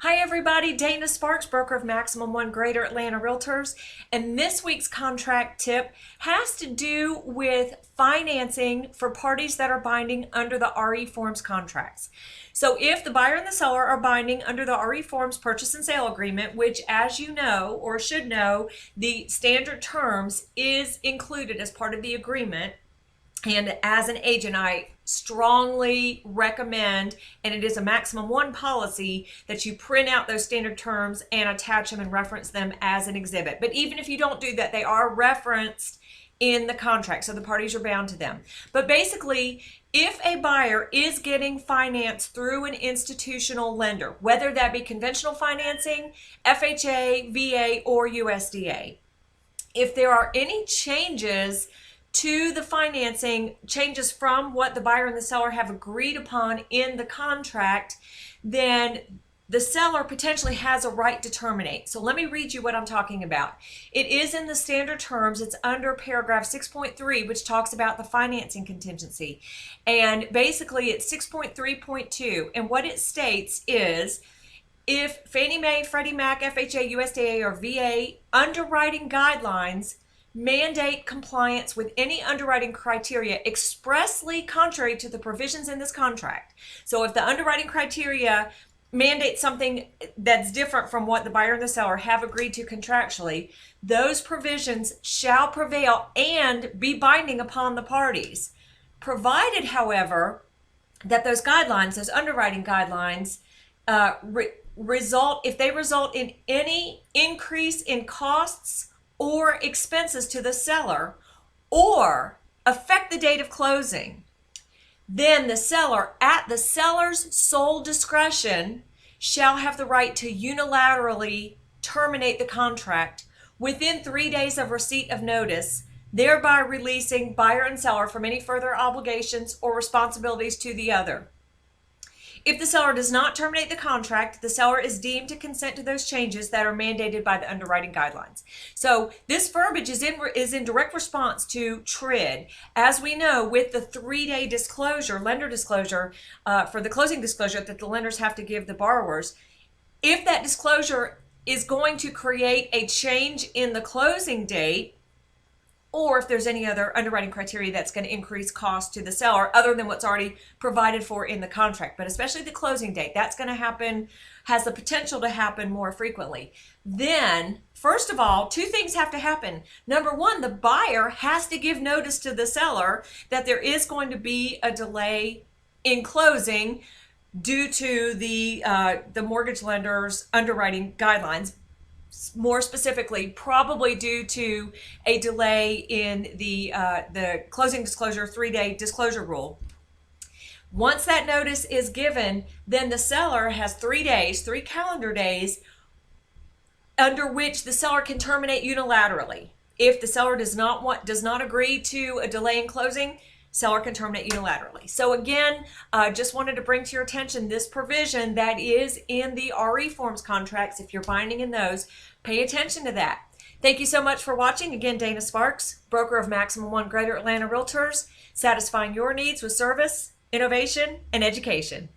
Hi everybody, Dana Sparks, broker of Maximum One Greater Atlanta Realtors, and this week's contract tip has to do with financing for parties that are binding under the RE Forms contracts. So if the buyer and the seller are binding under the RE Forms purchase and sale agreement, which as you know or should know, the standard terms is included as part of the agreement. And as an agent, I strongly recommend, and it is a Maximum One policy, that you print out those standard terms and attach them and reference them as an exhibit. But even if you don't do that, they are referenced in the contract, so the parties are bound to them. But basically, if a buyer is getting finance through an institutional lender, whether that be conventional financing, FHA, VA, or USDA, if there are any changes to the financing, changes from what the buyer and the seller have agreed upon in the contract, then the seller potentially has a right to terminate. So let me read you what I'm talking about. It is in the standard terms. It's under paragraph 6.3, which talks about the financing contingency. And basically it's 6.3.2. And what it states is, if Fannie Mae, Freddie Mac, FHA, USDA, or VA underwriting guidelines mandate compliance with any underwriting criteria expressly contrary to the provisions in this contract. So if the underwriting criteria mandates something that's different from what the buyer and the seller have agreed to contractually, those provisions shall prevail and be binding upon the parties, provided, however, that those guidelines, those underwriting guidelines, result in any increase in costs or expenses to the seller or affect the date of closing, then the seller, at the seller's sole discretion, shall have the right to unilaterally terminate the contract within 3 days of receipt of notice, thereby releasing buyer and seller from any further obligations or responsibilities to the other. If the seller does not terminate the contract, the seller is deemed to consent to those changes that are mandated by the underwriting guidelines. So this verbiage is in direct response to TRID. As we know, with the 3-day disclosure, lender disclosure, for the closing disclosure that the lenders have to give the borrowers, if that disclosure is going to create a change in the closing date, or if there's any other underwriting criteria that's going to increase cost to the seller other than what's already provided for in the contract, but especially the closing date, that's going to happen, has the potential to happen more frequently. Then, first of all, 2 things have to happen. Number 1, the buyer has to give notice to the seller that there is going to be a delay in closing due to the mortgage lender's underwriting guidelines. More specifically, probably due to a delay in the closing disclosure 3-day disclosure rule. Once that notice is given, then the seller has 3 days, 3 calendar days, under which the seller can terminate unilaterally. If the seller does not agree to a delay in closing, seller can terminate unilaterally. So again, just wanted to bring to your attention this provision that is in the RE Forms contracts. If you're binding in those, pay attention to that. Thank you so much for watching. Again, Dana Sparks, broker of Maximum One Greater Atlanta Realtors, satisfying your needs with service, innovation, and education.